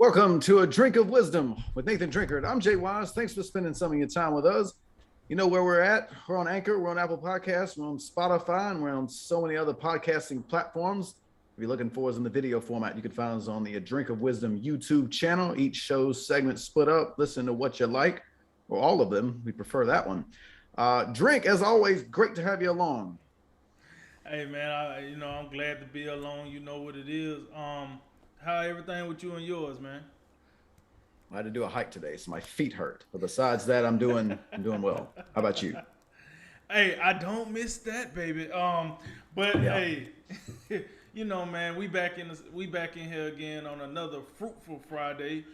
Welcome to A Drink of Wisdom with Nathan Drinkard. I'm Jay Wise. Thanks for spending some of your time with us. You know where we're at. We're on Anchor, we're on Apple Podcasts, we're on Spotify, and we're on so many other podcasting platforms. If you're looking for us in the video format, you can find us on the A Drink of Wisdom YouTube channel. Each show's segment split up. Listen to what you like, or all of them. We prefer that one. Drink, as always, great to have you along. Hey man, I'm glad to be alone. You know what it is. How everything with you and yours, man? I had to do a hike today, so my feet hurt. But besides that, I'm doing well. How about you? Hey, I don't miss that, baby. But Yeah. hey, man, we back in here again on another fruitful Friday.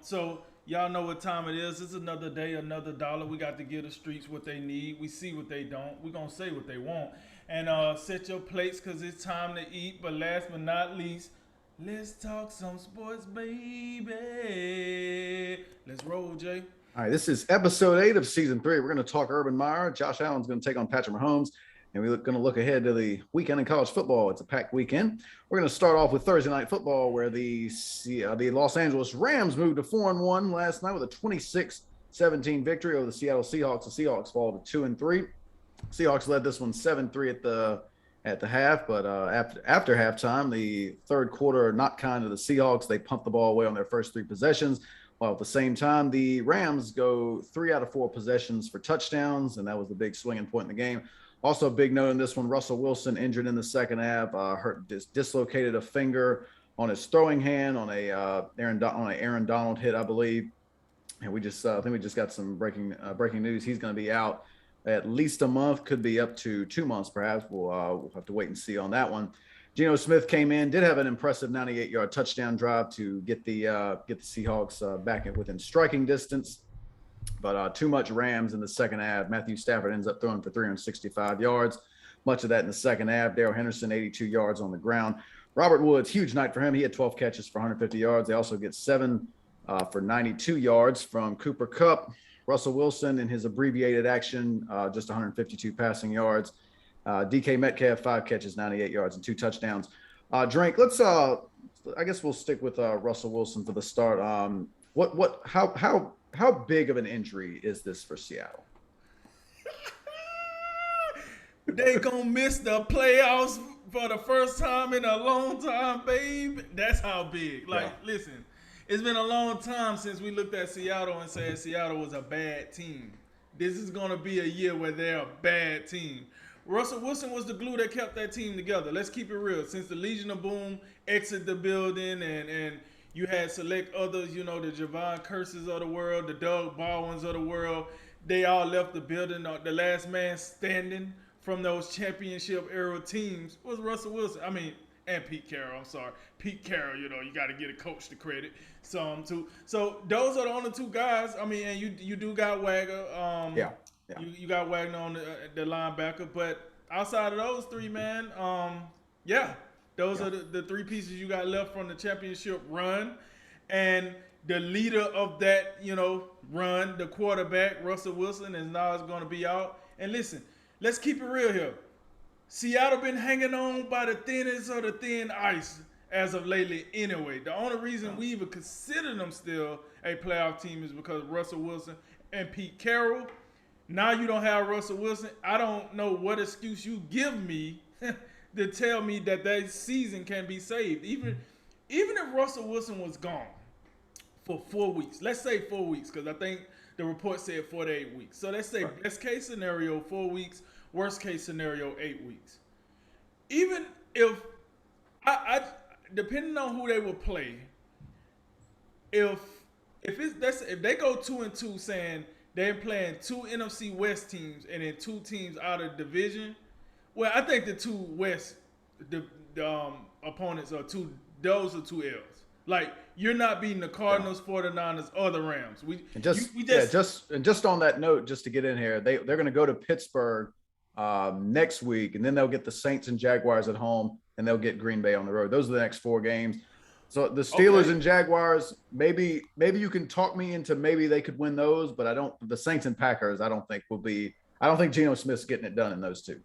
So y'all know what time it is. It's another day, another dollar. We got to give the streets what they need. We see what they don't. We gonna say what they want. And set your plates because it's time to eat. But last but not least, let's talk some sports, baby. Let's roll, Jay. All right, this is episode 8 of season 3. We're going to talk Urban Meyer. Josh Allen's going to take on Patrick Mahomes, and we're going to look ahead to the weekend in college football. It's a packed weekend. We're going to start off with Thursday Night Football, where the Los Angeles Rams moved to 4-1 last night with a 26-17 victory over the Seattle Seahawks. The Seahawks fall to 2-3. Seahawks led this one 7-3 at the half, but after halftime, the third quarter not kind of the Seahawks. They pumped the ball away on their first 3 possessions, while at the same time the Rams go 3 out of 4 possessions for touchdowns, and that was the big swinging point in the game. Also, a big note in this one: Russell Wilson injured in the second half, dislocated a finger on his throwing hand on a Aaron Donald hit, I believe. And I think we just got some breaking news. He's going to be out at least a month, could be up to 2 months, perhaps. We'll have to wait and see on that one. Geno Smith came in, did have an impressive 98-yard touchdown drive to get the Seahawks back within striking distance, but too much Rams in the second half. Matthew Stafford ends up throwing for 365 yards, much of that in the second half. Darrell Henderson, 82 yards on the ground. Robert Woods, huge night for him. He had 12 catches for 150 yards. They also get 7 for 92 yards from Cooper Kupp. Russell Wilson in his abbreviated action, just 152 passing yards. DK Metcalf, 5 catches, 98 yards, and 2 touchdowns. Drink, I guess we'll stick with Russell Wilson for the start. How big of an injury is this for Seattle? They gonna miss the playoffs for the first time in a long time, babe. That's how big. Listen. It's been a long time since we looked at Seattle and said Seattle was a bad team. This is going to be a year where they're a bad team. Russell Wilson was the glue that kept that team together. Let's keep it real. Since the Legion of Boom exited the building and you had select others, the Javon Curses of the world, the Doug Baldwins of the world, they all left the building. The last man standing from those championship era teams was Russell Wilson. And Pete Carroll, I'm sorry. Pete Carroll, you got to get a coach the credit. Some too. So those are the only 2 guys. And you do got Wagner. Yeah. You got Wagner on the linebacker. But outside of those 3, man, those are the 3 pieces you got left from the championship run. And the leader of that, run, the quarterback, Russell Wilson, is now going to be out. And listen, let's keep it real here. Seattle been hanging on by the thinnest of the thin ice as of lately anyway. The only reason we even consider them still a playoff team is because Russell Wilson and Pete Carroll. Now you don't have Russell Wilson. I don't know what excuse you give me to tell me that season can be saved. Even if Russell Wilson was gone for 4 weeks. Let's say 4 weeks, because I think the report said 4 to 8 weeks. So let's say best case scenario, 4 weeks. Worst case scenario, 8 weeks. Even if I depending on who they will play, if they go 2-2, saying they're playing 2 NFC West teams and then 2 teams out of division, well, I think the 2 West opponents are 2. Those are 2 L's. Like, you're not beating the Cardinals, 49ers, or the Rams. Just on that note, just to get in here, they're going to go to Pittsburgh next week, and then they'll get the Saints and Jaguars at home, and they'll get Green Bay on the road. Those are the next 4 games. So the Steelers and Jaguars, maybe you can talk me into maybe they could win those, but the Saints and Packers, I don't think Geno Smith's getting it done in those 2.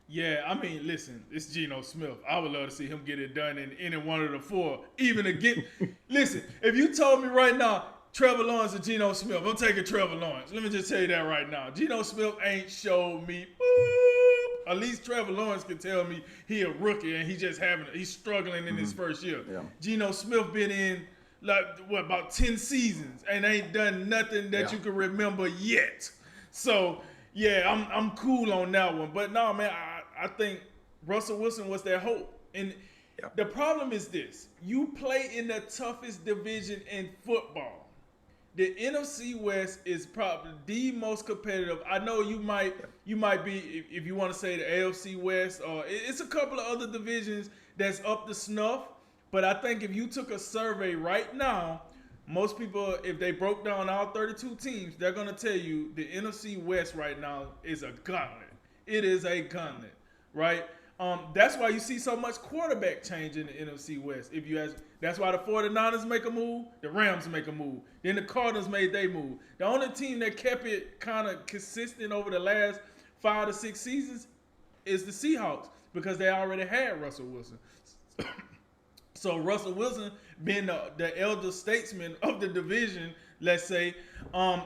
Yeah, I mean, listen, it's Geno Smith. I would love to see him get it done in any one of the four. Even again, listen, if you told me right now, Trevor Lawrence or Geno Smith, I'm taking Trevor Lawrence. Let me just tell you that right now. Geno Smith ain't showed me. Boop. At least Trevor Lawrence can tell me he a rookie and he's struggling in his first year. Yeah. Geno Smith been in about 10 seasons and ain't done nothing that you can remember yet. So yeah, I'm cool on that one. But no, man, I think Russell Wilson was their hope. And the problem is this. You play in the toughest division in football. The NFC West is probably the most competitive. I know you might be, if you want to say the AFC West, or it's a couple of other divisions that's up to snuff. But I think if you took a survey right now, most people, if they broke down all 32 teams, they're going to tell you the NFC West right now is a gauntlet. It is a gauntlet, right? That's why you see so much quarterback change in the NFC West. If you ask, that's why the 49ers make a move, the Rams make a move, then the Cardinals made their move. The only team that kept it kind of consistent over the last 5 to 6 seasons is the Seahawks because they already had Russell Wilson. So Russell Wilson being the elder statesman of the division, let's say,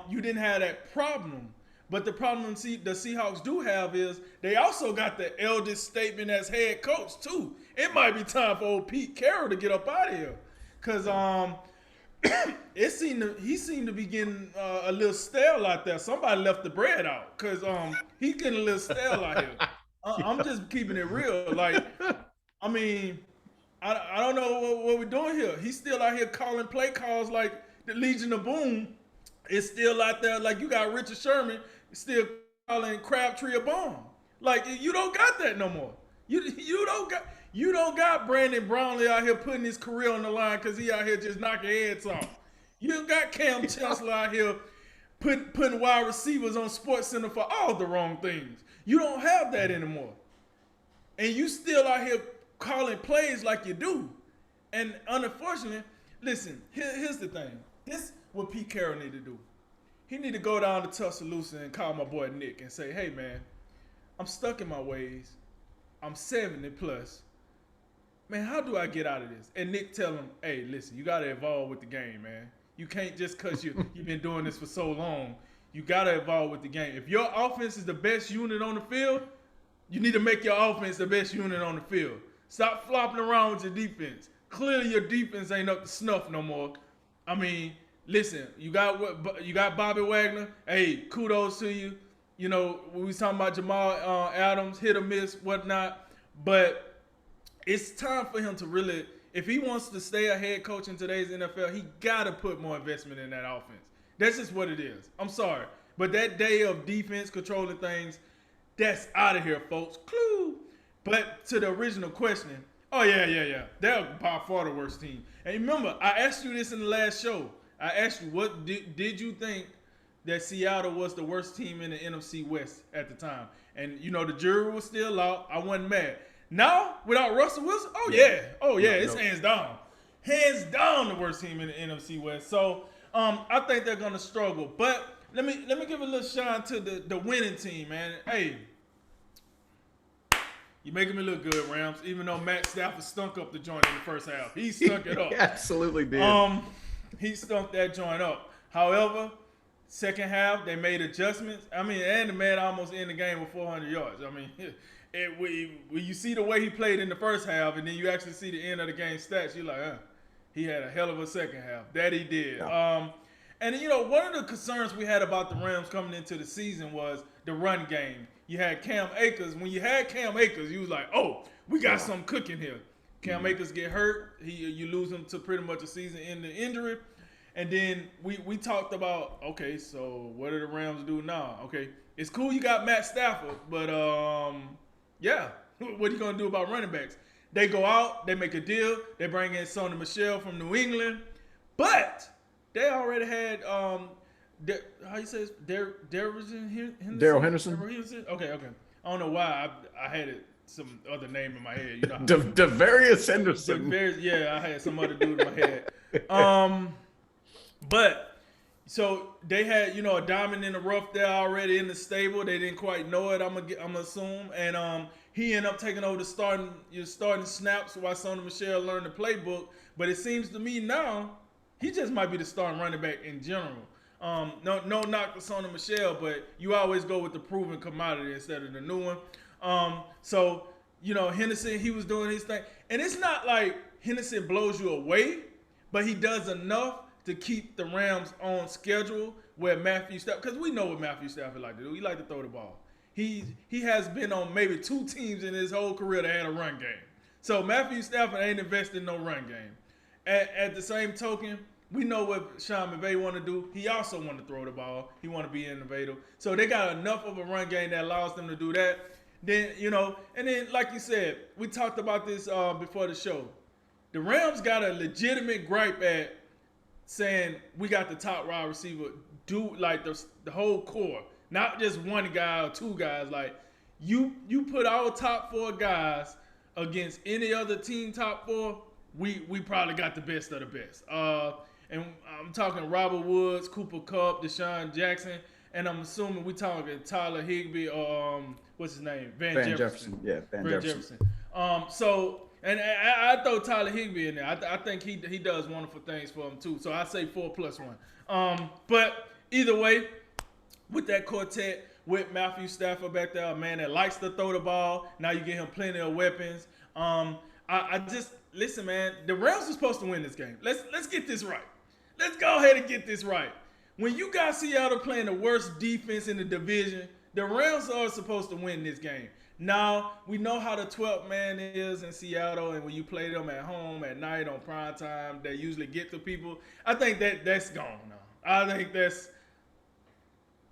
you didn't have that problem. But the problem the Seahawks do have is they also got the eldest statement as head coach too. It might be time for old Pete Carroll to get up out of here, cause he seemed to be getting a little stale out there. Somebody left the bread out, cause he's getting a little stale out here. I'm just keeping it real. Like, I mean, I don't know what we're doing here. He's still out here calling play calls like the Legion of Boom is still out there. Like, you got Richard Sherman still calling Crabtree a bomb. Like, you don't got that no more. You don't got Brandon Brownlee out here putting his career on the line because he out here just knocking heads off. You don't got Cam Chancellor out here putting wide receivers on SportsCenter for all the wrong things. You don't have that anymore. And you still out here calling plays like you do. And unfortunately, listen, here's the thing. This is what Pete Carroll need to do. He need to go down to Tuscaloosa and call my boy Nick and say, hey, man, I'm stuck in my ways. I'm 70 plus. Man, how do I get out of this? And Nick tell him, hey, listen, you got to evolve with the game, man. You can't just because you've been doing this for so long. You got to evolve with the game. If your offense is the best unit on the field, you need to make your offense the best unit on the field. Stop flopping around with your defense. Clearly your defense ain't up to snuff no more. I mean, listen, you got Bobby Wagner. Hey, kudos to you. You know, we was talking about Jamal Adams, hit or miss, whatnot. But it's time for him to really, if he wants to stay a head coach in today's NFL, he got to put more investment in that offense. That's just what it is. I'm sorry. But that day of defense controlling things, that's out of here, folks. Clue. But to the original question, oh, yeah. They're by far the worst team. And remember, I asked you this in the last show. I asked you, what did you think that Seattle was the worst team in the NFC West at the time? And, you know, the jury was still out. I wasn't mad. Now, without Russell Wilson, it's hands down. Hands down the worst team in the NFC West. So I think they're going to struggle. But let me give a little shine to the winning team, man. Hey, you're making me look good, Rams, even though Matt Stafford stunk up the joint in the first half. He stunk it up. He absolutely did. He stunk that joint up. However, second half, they made adjustments. I mean, and the man almost ended the game with 400 yards. I mean, when you see the way he played in the first half and then you actually see the end of the game stats, you're like, he had a hell of a second half. That he did. Yeah. And, you know, one of the concerns we had about the Rams coming into the season was the run game. You had Cam Akers. When you had Cam Akers, you was like, oh, we got something cooking here. Cam Akers get hurt. You lose him to pretty much a season-ending injury. And then we talked about, okay, so what do the Rams do now? Okay, it's cool you got Matt Stafford, but, yeah, what are you going to do about running backs? They go out, they make a deal, they bring in Sonny Michel from New England, but they already had how you say Darrell Henderson? Okay. I don't know why I had some other name in my head. You know, Devarius Henderson. I had some other dude in my head. But so they had, you know, a diamond in the rough there already in the stable. They didn't quite know it. I'm gonna assume, and he ended up taking over the starting snaps while Sony Michel learned the playbook. But it seems to me now he just might be the starting running back in general. No knock to Sony Michel, but you always go with the proven commodity instead of the new one. So Henderson, he was doing his thing, and it's not like Henderson blows you away, but he does enough to keep the Rams on schedule. Where Matthew Stafford, because we know what Matthew Stafford like to do. He like to throw the ball. He has been on maybe 2 teams in his whole career that had a run game. So Matthew Stafford ain't invested in no run game. At the same token, we know what Sean McVay want to do. He also want to throw the ball. He want to be innovative. So they got enough of a run game that allows them to do that. Then, and then like you said, we talked about this before the show. The Rams got a legitimate gripe at saying we got the top wide receiver, do like the whole core, not just one guy or 2 guys. Like you put our top 4 guys against any other team top 4, we probably got the best of the best. And I'm talking Robert Woods, Cooper Kupp, Deshaun Jackson, and I'm assuming we talking Tyler Higbee or what's his name, Van Jefferson. Yeah, Van Jefferson. And I throw Tyler Higbee in there. I think he does wonderful things for him too. So I say 4+1. But either way, with that quartet, with Matthew Stafford back there, a man that likes to throw the ball. Now you get him plenty of weapons. I just listen, man. The Rams are supposed to win this game. Let's get this right. Let's go ahead and get this right. When you got Seattle playing the worst defense in the division, the Rams are supposed to win this game. Now, we know how the 12th man is in Seattle, and when you play them at home at night on prime time, they usually get to people. I think that's gone now. I think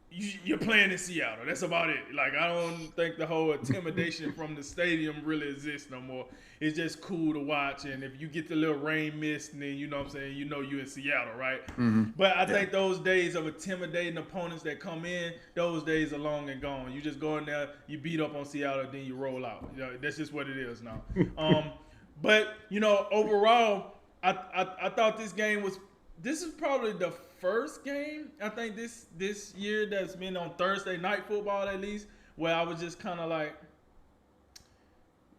you're playing in Seattle. That's about it. Like, I don't think the whole intimidation from the stadium really exists no more. It's just cool to watch, and if you get the little rain mist, then you know what I'm saying, you're in Seattle, right? Mm-hmm. But I think those days of intimidating opponents that come in, those days are long and gone. You just go in there, you beat up on Seattle, then you roll out. That's just what it is now. But overall, I thought this game was. This is probably the first game I think this year that's been on Thursday night football at least, where I was just kind of like.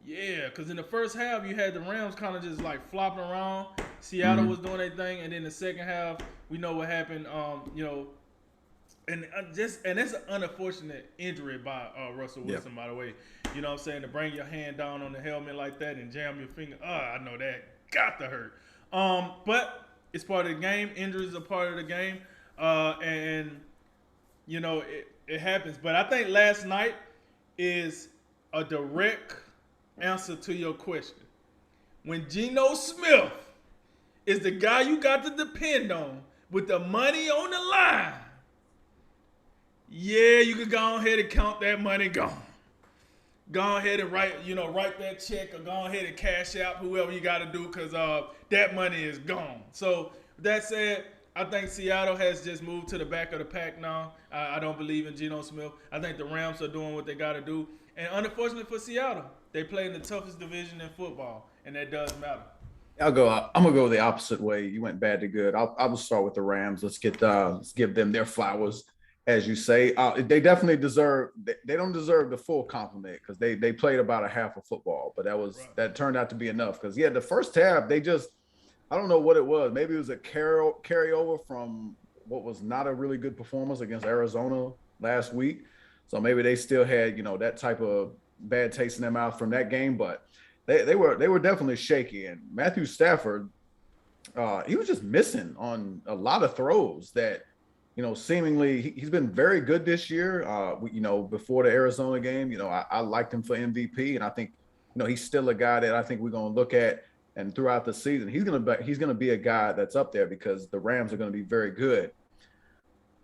Yeah, because in the first half, you had the Rams kind of just like flopping around. Seattle was doing their thing, and then the second half, we know what happened. And that's an unfortunate injury by Russell Wilson, by the way. You know what I'm saying? To bring your hand down on the helmet like that and jam your finger. I know that got to hurt. But it's part of the game. Injuries are part of the game. And it happens. But I think last night is a direct answer to your question. When Geno Smith is the guy you got to depend on with the money on the line, yeah, you can go ahead and count that money gone. Go ahead and write that check, or go ahead and cash out whoever you got to do, because that money is gone. So that said, I think Seattle has just moved to the back of the pack now. I don't believe in Geno Smith. I think the Rams are doing what they got to do. And unfortunately for Seattle, they play in the toughest division in football, and that does matter. I'm gonna go the opposite way. You went bad to good. I will start with the Rams. Let's give them their flowers, as you say. They definitely deserve. They don't deserve the full compliment, because they played about a half of football, but that turned out to be enough. Because the first half they just, I don't know what it was. Maybe it was a carryover from what was not a really good performance against Arizona last week. So maybe they still had that type of bad taste in their mouth from that game, but they were definitely shaky. And Matthew Stafford, he was just missing on a lot of throws that, seemingly he's been very good this year. Before the Arizona game, I liked him for MVP, and I think, he's still a guy that I think we're going to look at, and throughout the season, he's going to be a guy that's up there, because the Rams are going to be very good.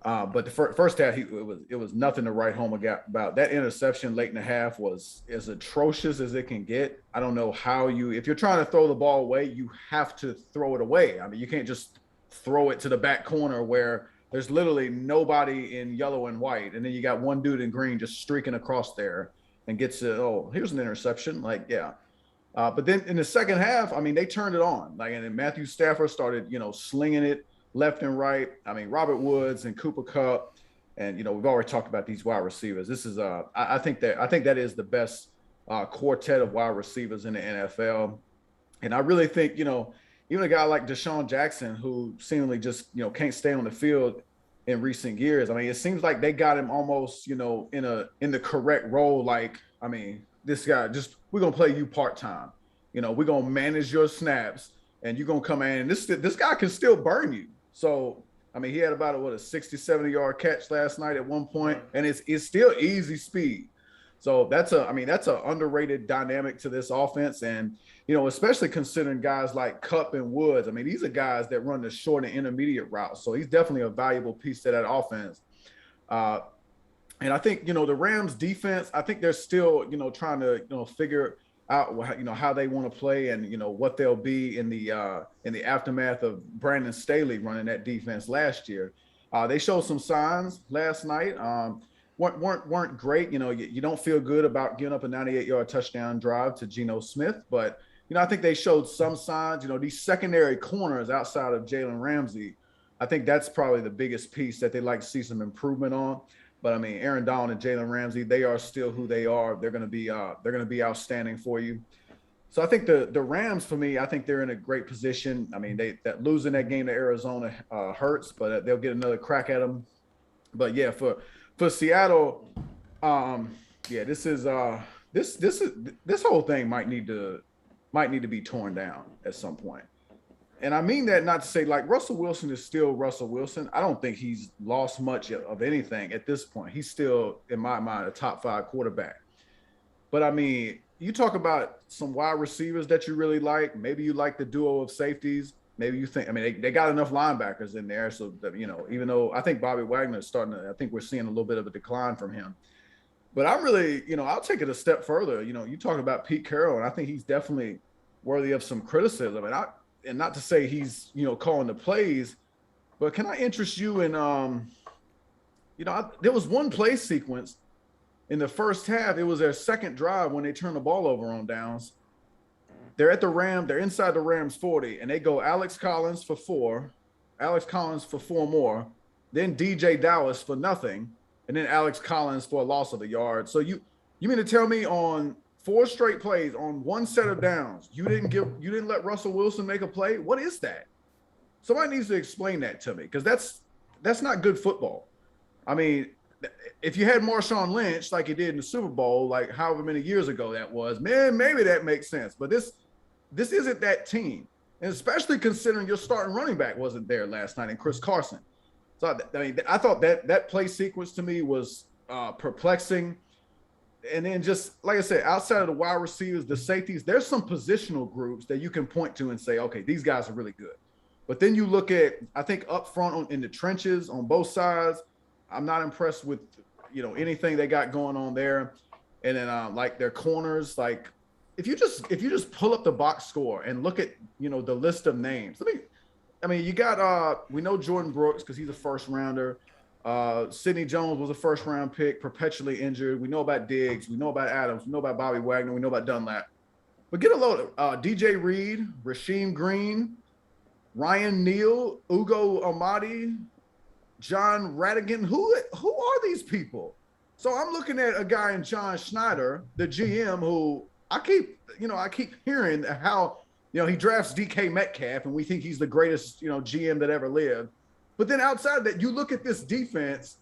But the first half, it was nothing to write home about. That interception late in the half was as atrocious as it can get. I don't know how if you're trying to throw the ball away, you have to throw it away. I mean, you can't just throw it to the back corner where there's literally nobody in yellow and white, and then you got one dude in green just streaking across there and gets it. Oh, here's an interception. But then in the second half, I mean, they turned it on. And then Matthew Stafford started, slinging it left and right. I mean, Robert Woods and Cooper Kupp, and we've already talked about these wide receivers. This is I think that is the best quartet of wide receivers in the NFL. And I really think, even a guy like Deshaun Jackson, who seemingly just, can't stay on the field in recent years. I mean, it seems like they got him almost, in the correct role. Like, I mean, this guy we're gonna play you part-time. We're gonna manage your snaps and you're gonna come in and this guy can still burn you. So I mean, he had about a 60, 70-yard catch last night at one point, and it's still easy speed. So that's an underrated dynamic to this offense. And, especially considering guys like Kupp and Woods. I mean, these are guys that run the short and intermediate routes. So he's definitely a valuable piece to that offense. And I think, the Rams defense, I think they're still, trying to, figure out, how they want to play and, what they'll be in the aftermath of Brandon Staley running that defense last year. They showed some signs last night. Weren't great. You don't feel good about giving up a 98-yard touchdown drive to Geno Smith, but I think they showed some signs. These secondary corners outside of Jalen Ramsey, I think that's probably the biggest piece that they like to see some improvement on. But I mean, Aaron Donald and Jalen Ramsey, they are still who they are. They're going to be outstanding for you. So I think the Rams, for me, I think they're in a great position. I mean, that losing that game to Arizona hurts, but they'll get another crack at them. But yeah, for Seattle, this whole thing might need to be torn down at some point. And I mean that not to say like Russell Wilson is still Russell Wilson. I don't think he's lost much of anything at this point. He's still, in my mind, a top 5 quarterback. But I mean, you talk about some wide receivers that you really like. Maybe you like the duo of safeties. Maybe you think, I mean, they got enough linebackers in there. So that, even though I think Bobby Wagner is I think we're seeing a little bit of a decline from him. But I'm really, I'll take it a step further. You talk about Pete Carroll, and I think he's definitely worthy of some criticism. And not to say he's, calling the plays, but can I interest you in, there was one play sequence in the first half. It was their second drive when they turned the ball over on downs. They're at the Ram. They're inside the Rams 40, and they go Alex Collins for 4 more, then DJ Dallas for nothing, and then Alex Collins for a loss of a yard. So you mean to tell me on 4 straight plays on one set of downs, you didn't let Russell Wilson make a play? What is that? Somebody needs to explain that to me, because that's not good football. I mean, if you had Marshawn Lynch like you did in the Super Bowl, like however many years ago that was, man, maybe that makes sense. But this isn't that team, and especially considering your starting running back wasn't there last night, and Chris Carson. So I mean, I thought that play sequence to me was perplexing. And then just like I said, outside of the wide receivers, the safeties, there's some positional groups that you can point to and say, okay, these guys are really good. But then you look at, I think up front in the trenches on both sides, I'm not impressed with, anything they got going on there. And then like their corners, like if you just pull up the box score and look at, the list of names. You got, we know Jordan Brooks because he's a first rounder. Sidney Jones was a first-round pick, perpetually injured. We know about Diggs. We know about Adams. We know about Bobby Wagner. We know about Dunlap. But get a load of DJ Reed, Rasheem Green, Ryan Neal, Ugo Amadi, John Radigan. Who are these people? So I'm looking at a guy in John Schneider, the GM, who I keep hearing how, he drafts DK Metcalf, and we think he's the greatest, GM that ever lived. But then outside of that, you look at this defense,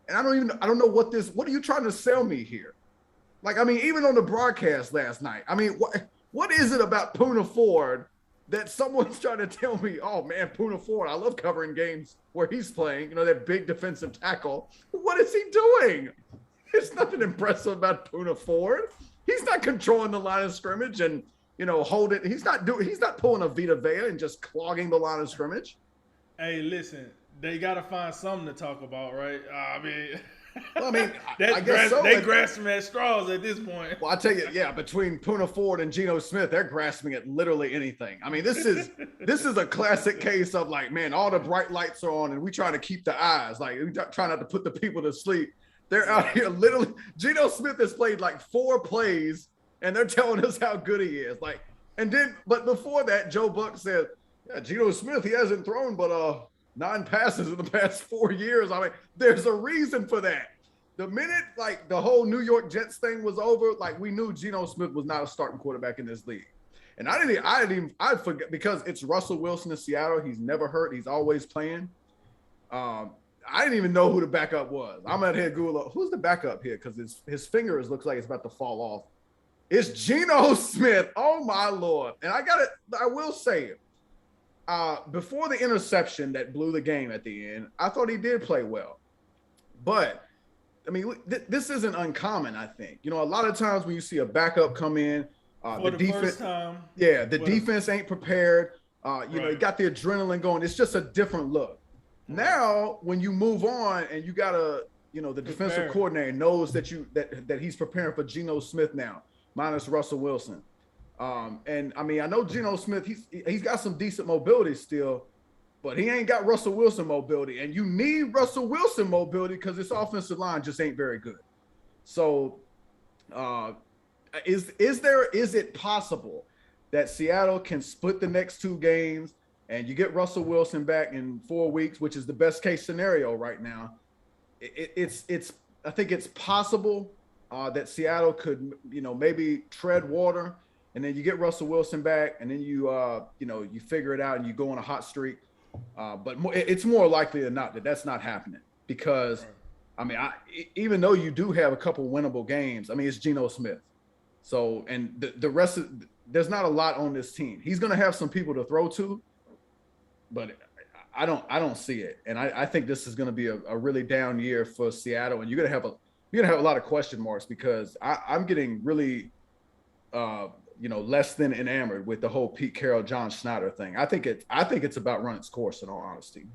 and I don't know what are you trying to sell me here? Like, I mean, even on the broadcast last night, I mean, what is it about Poona Ford that someone's trying to tell me, oh man, Poona Ford, I love covering games where he's playing, that big defensive tackle. What is he doing? There's nothing impressive about Poona Ford. He's not controlling the line of scrimmage and, holding. He's not pulling a Vita Vea and just clogging the line of scrimmage. Hey, listen, they got to find something to talk about, right? I guess so. They grasping at straws at this point. Well, I tell you, yeah, between Poona Ford and Geno Smith, they're grasping at literally anything. I mean, this is a classic case of like, man, all the bright lights are on and we trying to keep the eyes. Like, we try not to put the people to sleep. They're out here literally. Geno Smith has played like 4 plays and they're telling us how good he is. Like, but before that, Joe Buck said, yeah, Geno Smith, he hasn't thrown but 9 passes in the past 4 years. I mean, there's a reason for that. The minute like the whole New York Jets thing was over, like we knew Geno Smith was not a starting quarterback in this league. And I'd forget because it's Russell Wilson in Seattle. He's never hurt. He's always playing. I didn't even know who the backup was. I'm out here Google, who's the backup here? Because his fingers looks like it's about to fall off. It's Geno Smith. Oh my Lord. And I will say it. Before the interception that blew the game at the end, I thought he did play well. But I mean, this isn't uncommon, I think. You know, a lot of times when you see a backup come in, the defense, first time, defense ain't prepared. You know, you got the adrenaline going. It's just a different look. Right. Now, when you move on and you got the defensive coordinator knows that he's preparing for Geno Smith now, minus Russell Wilson. And I mean, I know Geno Smith, he's got some decent mobility still, but he ain't got Russell Wilson mobility. And you need Russell Wilson mobility because this offensive line just ain't very good. So is it possible that Seattle can split the next two games and you get Russell Wilson back in 4 weeks, which is the best case scenario right now? I think it's possible that Seattle could, maybe tread water, and then you get Russell Wilson back, and then you figure it out and you go on a hot streak. But it's more likely than not that that's not happening because, I mean, even though you do have a couple winnable games, I mean, it's Geno Smith. So, and the rest there's not a lot on this team. He's going to have some people to throw to, but I don't see it. And I think this is going to be a really down year for Seattle, and you're going to have a lot of question marks because I'm getting really, less than enamored with the whole Pete Carroll, John Schneider thing. I think it's about run its course, in all honesty.